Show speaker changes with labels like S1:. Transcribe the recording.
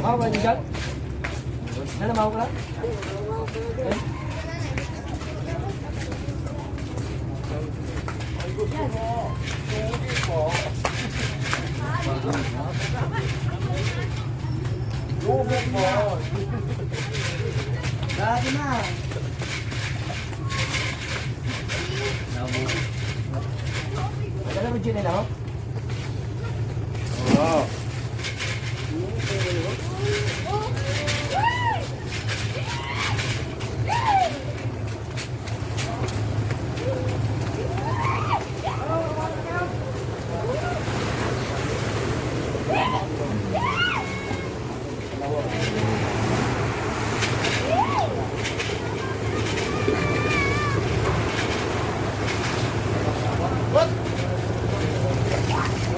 S1: Mau ba dyan? Ano mau ka lang?
S2: Lagi na.
S1: Ano ba dyan nila ho?
S2: Oo.